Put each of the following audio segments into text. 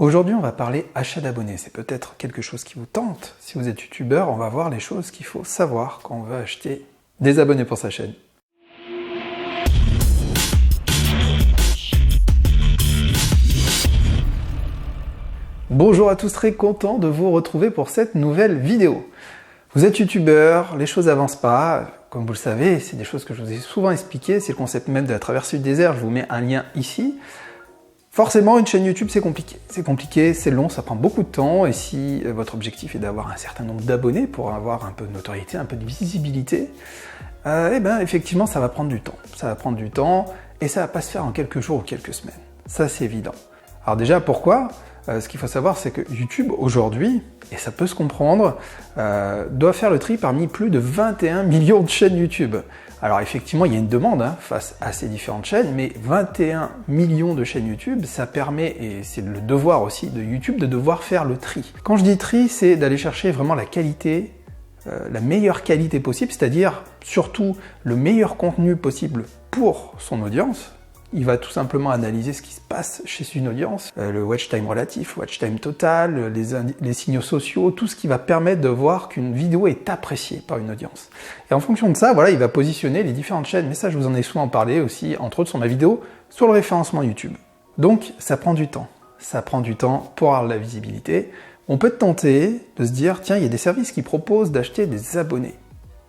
Aujourd'hui, on va parler achat d'abonnés. C'est peut-être quelque chose qui vous tente. Si vous êtes youtubeur, on va voir les choses qu'il faut savoir quand on veut acheter des abonnés pour sa chaîne. Bonjour à tous, très content de vous retrouver pour cette nouvelle vidéo. Vous êtes youtubeur, les choses avancent pas. Comme vous le savez, c'est des choses que je vous ai souvent expliquées. C'est le concept même de la traversée du désert. Je vous mets un lien ici. Forcément, une chaîne YouTube, c'est compliqué. C'est compliqué, c'est long, ça prend beaucoup de temps. Et si votre objectif est d'avoir un certain nombre d'abonnés pour avoir un peu de notoriété, un peu de visibilité, eh ben, effectivement, ça va prendre du temps. Ça va prendre du temps et ça va pas se faire en quelques jours ou quelques semaines. Ça, c'est évident. Alors déjà, pourquoi ? Ce qu'il faut savoir, c'est que YouTube, aujourd'hui, et ça peut se comprendre, doit faire le tri parmi plus de 21 millions de chaînes YouTube. Alors effectivement, il y a une demande face à ces différentes chaînes, mais 21 millions de chaînes YouTube, ça permet, et c'est le devoir aussi de YouTube, de devoir faire le tri. Quand je dis tri, c'est d'aller chercher vraiment la qualité, la meilleure qualité possible, c'est-à-dire surtout le meilleur contenu possible pour son audience. Il va tout simplement analyser ce qui se passe chez une audience, le watch time relatif, watch time total, les signaux sociaux, tout ce qui va permettre de voir qu'une vidéo est appréciée par une audience. Et en fonction de ça, voilà, il va positionner les différentes chaînes. Mais ça, je vous en ai souvent parlé aussi, entre autres sur ma vidéo, sur le référencement YouTube. Donc, ça prend du temps. Ça prend du temps pour avoir de la visibilité. On peut tenter de se dire, tiens, il y a des services qui proposent d'acheter des abonnés.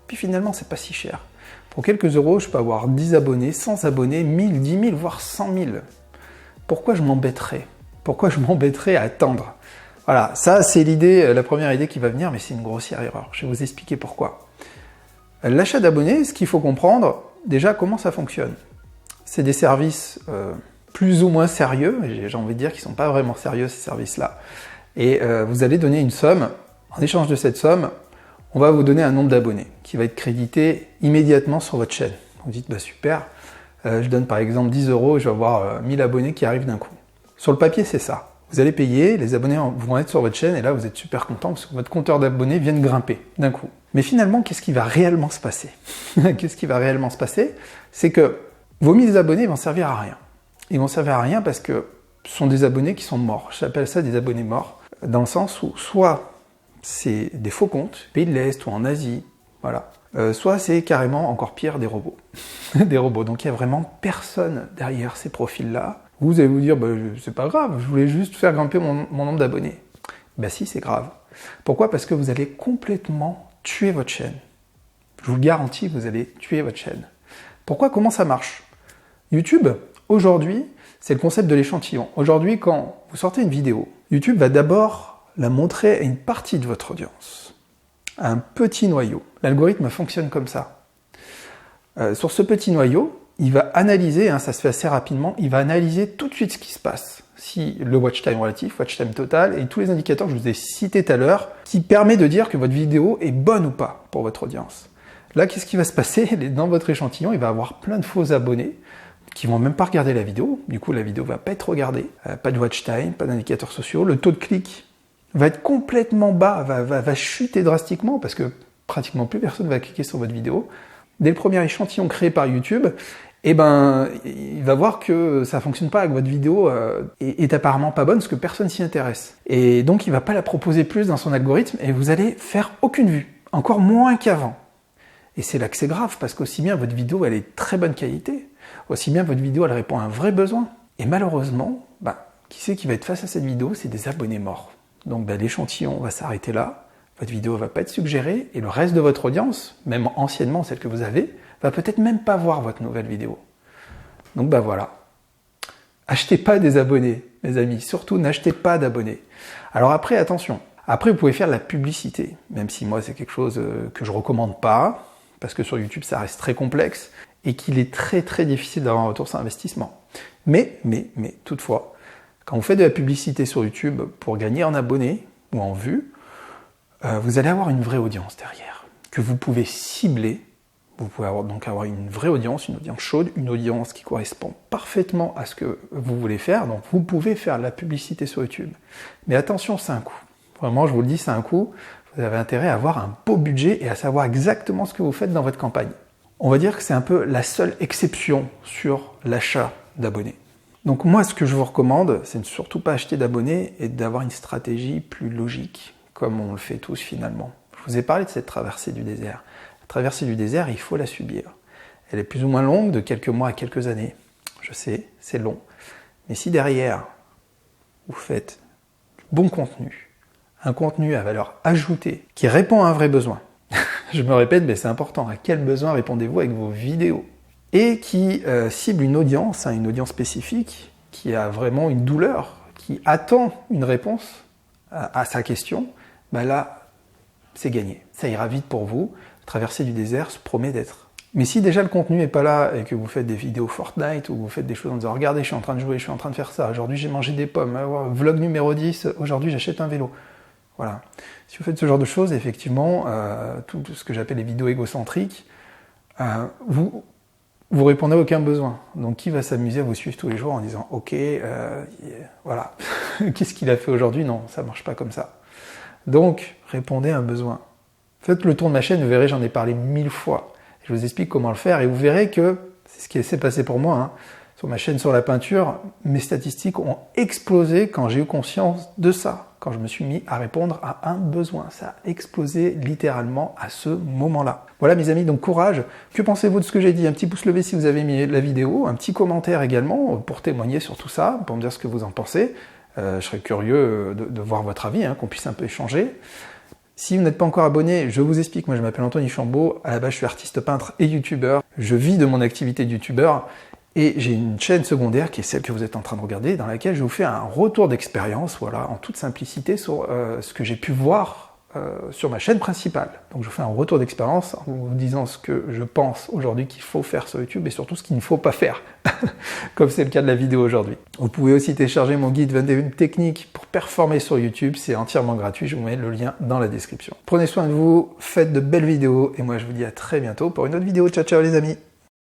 Puis finalement, c'est pas si cher. Pour quelques euros, je peux avoir 10 abonnés, 100 abonnés, 1000, 10 000, voire 100 000. Pourquoi je m'embêterais ? Pourquoi je m'embêterais à attendre ? Voilà, ça c'est l'idée, la première idée qui va venir, mais c'est une grossière erreur. Je vais vous expliquer pourquoi. L'achat d'abonnés, ce qu'il faut comprendre, déjà comment ça fonctionne. C'est des services plus ou moins sérieux, j'ai envie de dire qu'ils ne sont pas vraiment sérieux ces services-là. Et vous allez donner une somme, en échange de cette somme, on va vous donner un nombre d'abonnés qui va être crédité immédiatement sur votre chaîne. Vous dites, bah super, je donne par exemple 10 euros et je vais avoir 1000 abonnés qui arrivent d'un coup. Sur le papier, c'est ça. Vous allez payer, les abonnés vont être sur votre chaîne et là, vous êtes super content parce que votre compteur d'abonnés vient de grimper d'un coup. Mais finalement, qu'est-ce qui va réellement se passer ? Qu'est-ce qui va réellement se passer ? C'est que vos 1000 abonnés vont servir à rien. Ils vont servir à rien parce que ce sont des abonnés qui sont morts. J'appelle ça des abonnés morts, dans le sens où soit c'est des faux comptes, pays de l'Est ou en Asie, voilà. Soit c'est carrément encore pire, des robots. Des robots. Donc il n'y a vraiment personne derrière ces profils-là. Vous allez vous dire, bah, c'est pas grave, je voulais juste faire grimper mon nombre d'abonnés. Ben si, c'est grave. Pourquoi ? Parce que vous allez complètement tuer votre chaîne. Je vous le garantis, vous allez tuer votre chaîne. Pourquoi ? Comment ça marche ? YouTube, aujourd'hui, c'est le concept de l'échantillon. Aujourd'hui, quand vous sortez une vidéo, YouTube va d'abord la montrer à une partie de votre audience, à un petit noyau. L'algorithme fonctionne comme ça. Sur ce petit noyau, il va analyser, ça se fait assez rapidement, il va analyser tout de suite ce qui se passe. Si le watch time relatif, watch time total et tous les indicateurs que je vous ai cités tout à l'heure, qui permet de dire que votre vidéo est bonne ou pas pour votre audience. Là, qu'est-ce qui va se passer ? Dans votre échantillon, il va avoir plein de faux abonnés qui vont même pas regarder la vidéo. Du coup, la vidéo va pas être regardée. Pas de watch time, pas d'indicateurs sociaux. Le taux de clic va être complètement bas, va chuter drastiquement parce que pratiquement plus personne va cliquer sur votre vidéo. Dès le premier échantillon créé par YouTube, eh ben, il va voir que ça fonctionne pas, que votre vidéo est apparemment pas bonne parce que personne s'y intéresse. Et donc, il va pas la proposer plus dans son algorithme et vous allez faire aucune vue, encore moins qu'avant. Et c'est là que c'est grave parce qu'aussi bien votre vidéo, elle est de très bonne qualité, aussi bien votre vidéo, elle répond à un vrai besoin. Et malheureusement, qui c'est qui va être face à cette vidéo ? C'est des abonnés morts. Donc l'échantillon va s'arrêter là, votre vidéo ne va pas être suggérée, et le reste de votre audience, même anciennement celle que vous avez, va peut-être même pas voir votre nouvelle vidéo. Donc voilà. Achetez pas des abonnés, mes amis, surtout n'achetez pas d'abonnés. Alors après, attention, après vous pouvez faire de la publicité, même si moi c'est quelque chose que je recommande pas, parce que sur YouTube ça reste très complexe, et qu'il est très très difficile d'avoir un retour sur investissement. Mais toutefois, quand vous faites de la publicité sur YouTube pour gagner en abonnés ou en vues, vous allez avoir une vraie audience derrière, que vous pouvez cibler. Vous pouvez donc avoir une vraie audience, une audience chaude, une audience qui correspond parfaitement à ce que vous voulez faire. Donc vous pouvez faire de la publicité sur YouTube. Mais attention, c'est un coût. Vraiment, je vous le dis, c'est un coût. Vous avez intérêt à avoir un beau budget et à savoir exactement ce que vous faites dans votre campagne. On va dire que c'est un peu la seule exception sur l'achat d'abonnés. Donc moi, ce que je vous recommande, c'est de ne surtout pas acheter d'abonnés et d'avoir une stratégie plus logique, comme on le fait tous finalement. Je vous ai parlé de cette traversée du désert. La traversée du désert, il faut la subir. Elle est plus ou moins longue, de quelques mois à quelques années. Je sais, c'est long. Mais si derrière, vous faites du bon contenu, un contenu à valeur ajoutée, qui répond à un vrai besoin, je me répète, mais c'est important, à quel besoin répondez-vous avec vos vidéos? Et qui cible une audience spécifique, qui a vraiment une douleur, qui attend une réponse à sa question, ben là, c'est gagné. Ça ira vite pour vous. La traversée du désert se promet d'être. Mais si déjà le contenu n'est pas là et que vous faites des vidéos Fortnite ou vous faites des choses en disant « Regardez, je suis en train de jouer, je suis en train de faire ça, aujourd'hui j'ai mangé des pommes, vlog numéro 10, aujourd'hui j'achète un vélo ». Voilà. Si vous faites ce genre de choses, effectivement, tout ce que j'appelle les vidéos égocentriques, vous répondez à aucun besoin. Donc qui va s'amuser à vous suivre tous les jours en disant « Ok, voilà, qu'est-ce qu'il a fait aujourd'hui ?» Non, ça ne marche pas comme ça. Donc, répondez à un besoin. Faites le tour de ma chaîne, vous verrez, j'en ai parlé 1000 fois. Je vous explique comment le faire et vous verrez que, c'est ce qui s'est passé pour moi, hein, sur ma chaîne sur la peinture, mes statistiques ont explosé quand j'ai eu conscience de ça, quand je me suis mis à répondre à un besoin. Ça a explosé littéralement à ce moment-là. Voilà mes amis, donc courage. Que pensez-vous de ce que j'ai dit? Un petit pouce levé si vous avez aimé la vidéo, un petit commentaire également pour témoigner sur tout ça, pour me dire ce que vous en pensez. Je serais curieux de voir votre avis, hein, qu'on puisse un peu échanger. Si vous n'êtes pas encore abonné, je vous explique, moi je m'appelle Anthony Chambaud, à la base je suis artiste peintre et youtubeur, je vis de mon activité de youtubeur, et j'ai une chaîne secondaire qui est celle que vous êtes en train de regarder, dans laquelle je vous fais un retour d'expérience, voilà, en toute simplicité, sur ce que j'ai pu voir sur ma chaîne principale. Donc je vous fais un retour d'expérience en vous disant ce que je pense aujourd'hui qu'il faut faire sur YouTube et surtout ce qu'il ne faut pas faire, comme c'est le cas de la vidéo aujourd'hui. Vous pouvez aussi télécharger mon guide 21 techniques pour performer sur YouTube, c'est entièrement gratuit, je vous mets le lien dans la description. Prenez soin de vous, faites de belles vidéos et moi je vous dis à très bientôt pour une autre vidéo. Ciao ciao les amis!